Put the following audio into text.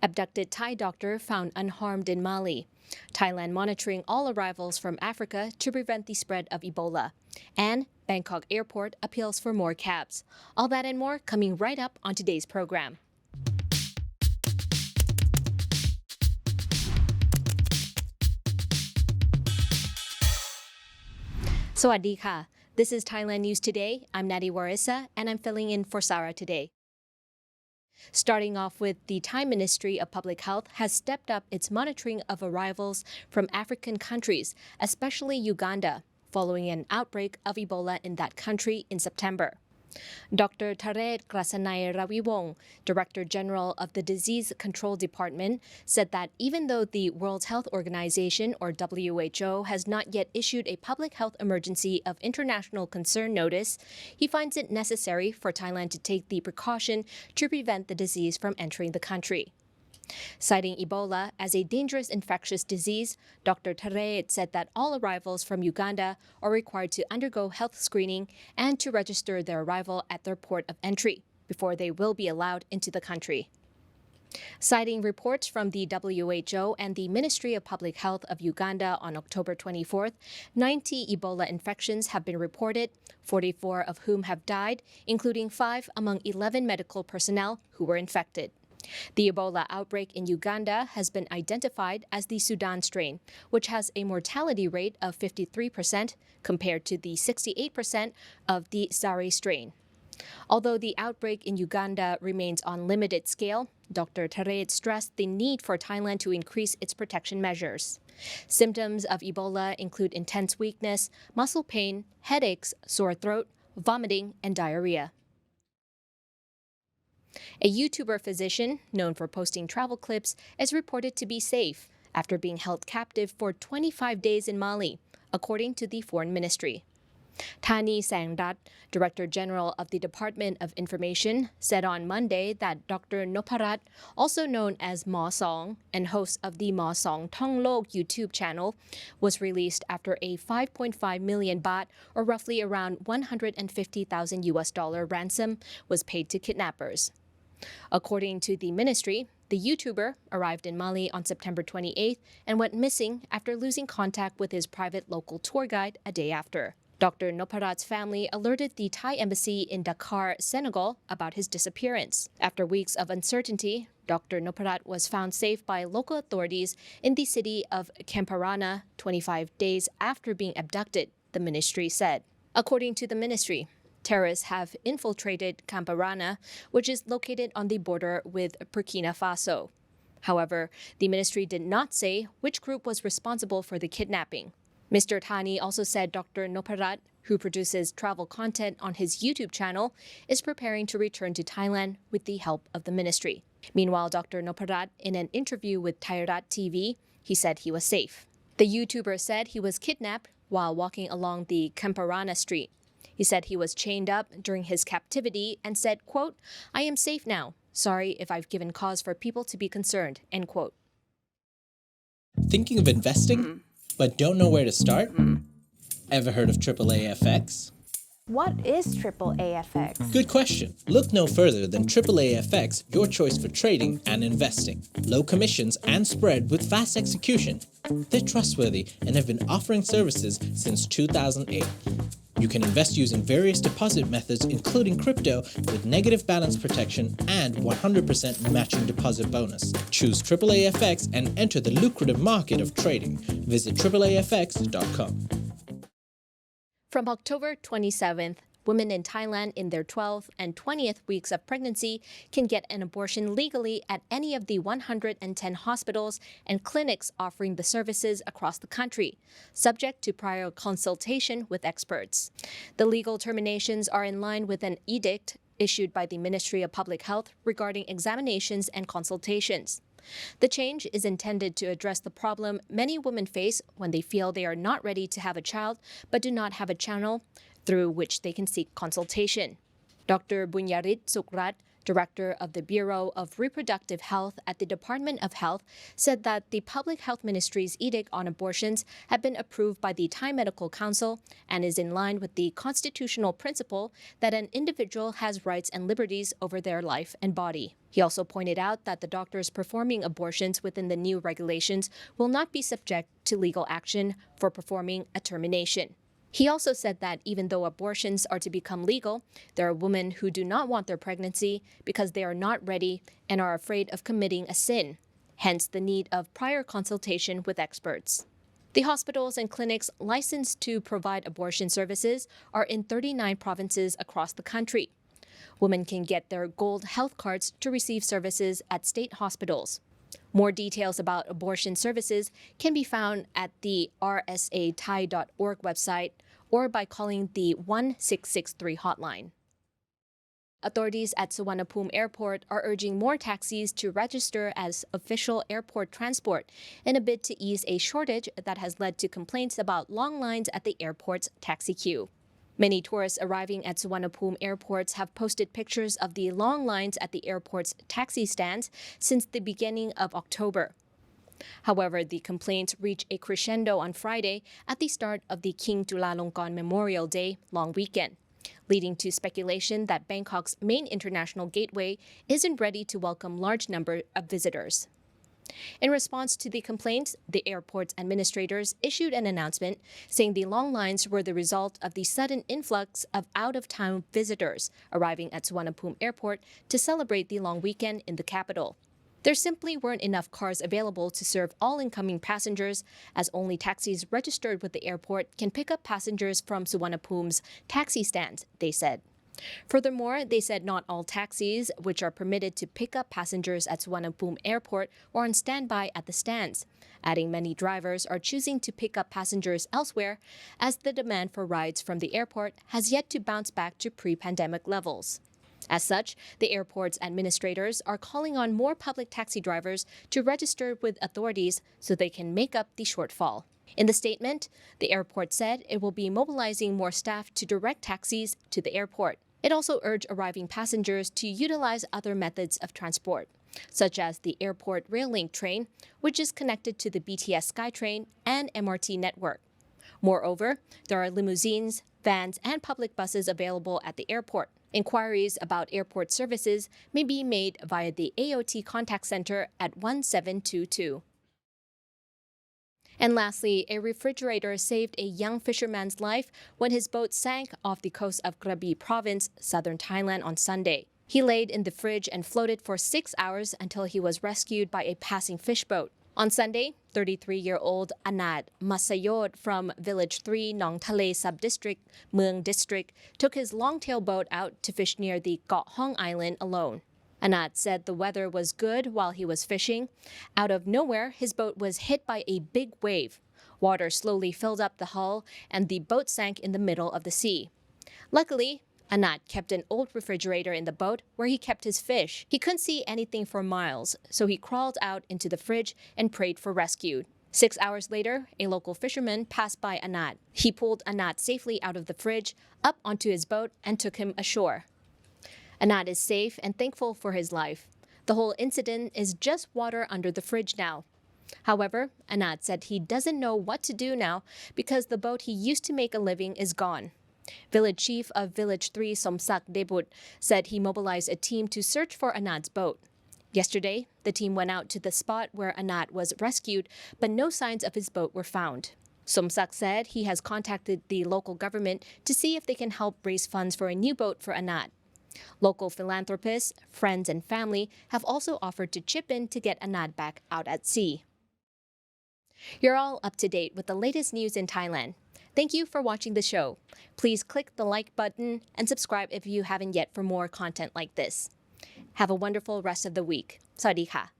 Abducted Thai doctor found unharmed in Mali. Thailand monitoring all arrivals from Africa to prevent the spread of Ebola. And Bangkok Airport appeals for more cabs. All that and more coming right up on today's program. สวัสดีค่ะ This is Thailand News Today. I'm Nadi Warissa, and I'm filling in for Sarah today. Starting off with the Thai Ministry of Public Health has stepped up its monitoring of arrivals from African countries, especially Uganda, following an outbreak of Ebola in that country in September. Dr. Tharet Krasanay Rawiwong, Director General of the Disease Control Department, said that even though the World Health Organization, or WHO, has not yet issued a public health emergency of international concern notice, he finds it necessary for Thailand to take the precaution to prevent the disease from entering the country. Citing Ebola as a dangerous infectious disease, Dr. Tharet said that all arrivals from Uganda are required to undergo health screening and to register their arrival at their port of entry before they will be allowed into the country. Citing reports from the WHO and the Ministry of Public Health of Uganda on October 24th, 90 Ebola infections have been reported, 44 of whom have died, including 5 among 11 medical personnel who were infected. The Ebola outbreak in Uganda has been identified as the Sudan strain, which has a mortality rate of 53% compared to the 68% of the Zaire strain. Although the outbreak in Uganda remains on limited scale, Dr. Tharet stressed the need for Thailand to increase its protection measures. Symptoms of Ebola include intense weakness, muscle pain, headaches, sore throat, vomiting, and diarrhea. A YouTuber physician, known for posting travel clips, is reported to be safe after being held captive for 25 days in Mali, according to the Foreign Ministry. Thani Sangrat, Director General of the Department of Information, said on Monday that Dr. Noparat, also known as Ma Song and host of the Ma Song Thong Lok YouTube channel, was released after a 5.5 million baht, or roughly around $150,000 ransom, was paid to kidnappers. According to the ministry, the YouTuber arrived in Mali on September 28th and went missing after losing contact with his private local tour guide a day after. Dr. Noparat's family alerted the Thai embassy in Dakar, Senegal, about his disappearance. After weeks of uncertainty, Dr. Noparat was found safe by local authorities in the city of Kamparana 25 days after being abducted, the ministry said. According to the ministry, terrorists have infiltrated Kamparana, which is located on the border with Burkina Faso. However, the ministry did not say which group was responsible for the kidnapping. Mr. Thani also said Dr. Noparat, who produces travel content on his YouTube channel, is preparing to return to Thailand with the help of the ministry. Meanwhile, Dr. Noparat, in an interview with Thairat TV, he said he was safe. The YouTuber said he was kidnapped while walking along the Kamparana street. He said he was chained up during his captivity and said, quote, "I am safe now. Sorry if I've given cause for people to be concerned," end quote. Thinking of investing, but don't know where to start? Ever heard of AAAFX? What is AAAFX? Good question. Look no further than AAAFX, your choice for trading and investing. Low commissions and spread with fast execution. They're trustworthy and have been offering services since 2008. You can invest using various deposit methods, including crypto, with negative balance protection and 100% matching deposit bonus. Choose AAAFX and enter the lucrative market of trading. Visit AAAFX.com. From October 27th, women in Thailand in their 12th and 20th weeks of pregnancy can get an abortion legally at any of the 110 hospitals and clinics offering the services across the country, subject to prior consultation with experts. The legal terminations are in line with an edict issued by the Ministry of Public Health regarding examinations and consultations. The change is intended to address the problem many women face when they feel they are not ready to have a child but do not have a channel through which they can seek consultation. Dr. Bunyarit Sukrat, Director of the Bureau of Reproductive Health at the Department of Health, said that the Public Health Ministry's edict on abortions had been approved by the Thai Medical Council and is in line with the constitutional principle that an individual has rights and liberties over their life and body. He also pointed out that the doctors performing abortions within the new regulations will not be subject to legal action for performing a termination. He also said that even though abortions are to become legal, there are women who do not want their pregnancy because they are not ready and are afraid of committing a sin, hence the need of prior consultation with experts. The hospitals and clinics licensed to provide abortion services are in 39 provinces across the country. Women can get their gold health cards to receive services at state hospitals. More details about abortion services can be found at the rsathai.org website or by calling the 1663 hotline. Authorities at Suvarnabhumi Airport are urging more taxis to register as official airport transport in a bid to ease a shortage that has led to complaints about long lines at the airport's taxi queue. Many tourists arriving at Suvarnabhumi airports have posted pictures of the long lines at the airport's taxi stands since the beginning of October. However, the complaints reached a crescendo on Friday at the start of the King Chulalongkorn Memorial Day long weekend, leading to speculation that Bangkok's main international gateway isn't ready to welcome large number of visitors. In response to the complaints, the airport's administrators issued an announcement saying the long lines were the result of the sudden influx of out-of-town visitors arriving at Suvarnabhumi Airport to celebrate the long weekend in the capital. There simply weren't enough cars available to serve all incoming passengers, as only taxis registered with the airport can pick up passengers from Suvarnabhumi's taxi stands, they said. Furthermore, they said not all taxis, which are permitted to pick up passengers at Suvarnabhumi Airport, are on standby at the stands, adding many drivers are choosing to pick up passengers elsewhere as the demand for rides from the airport has yet to bounce back to pre-pandemic levels. As such, the airport's administrators are calling on more public taxi drivers to register with authorities so they can make up the shortfall. In the statement, the airport said it will be mobilizing more staff to direct taxis to the airport. It also urged arriving passengers to utilize other methods of transport, such as the airport rail link train, which is connected to the BTS SkyTrain and MRT network. Moreover, there are limousines, vans, and public buses available at the airport. Inquiries about airport services may be made via the AOT contact center at 1722. And lastly, a refrigerator saved a young fisherman's life when his boat sank off the coast of Krabi province, southern Thailand on Sunday. He laid in the fridge and floated for 6 hours until he was rescued by a passing fish boat. On Sunday, 33-year-old Anad Masayod from Village 3, Nong Thale Sub-District, Mueang District, took his long-tail boat out to fish near the Got Hong Island alone. Anad said the weather was good while he was fishing. Out of nowhere, his boat was hit by a big wave. Water slowly filled up the hull, and the boat sank in the middle of the sea. Luckily, Anad kept an old refrigerator in the boat where he kept his fish. He couldn't see anything for miles, so he crawled out into the fridge and prayed for rescue. 6 hours later, a local fisherman passed by Anad. He pulled Anad safely out of the fridge, up onto his boat, and took him ashore. Anad is safe and thankful for his life. The whole incident is just water under the fridge now. However, Anad said he doesn't know what to do now because the boat he used to make a living is gone. Village Chief of Village 3 Somsak Debut said he mobilized a team to search for Anad's boat. Yesterday, the team went out to the spot where Anad was rescued, but no signs of his boat were found. Somsak said he has contacted the local government to see if they can help raise funds for a new boat for Anad. Local philanthropists, friends, and family have also offered to chip in to get Anad back out at sea. You're all up to date with the latest news in Thailand. Thank you for watching the show. Please click the like button and subscribe if you haven't yet for more content like this. Have a wonderful rest of the week. สวัสดีค่ะ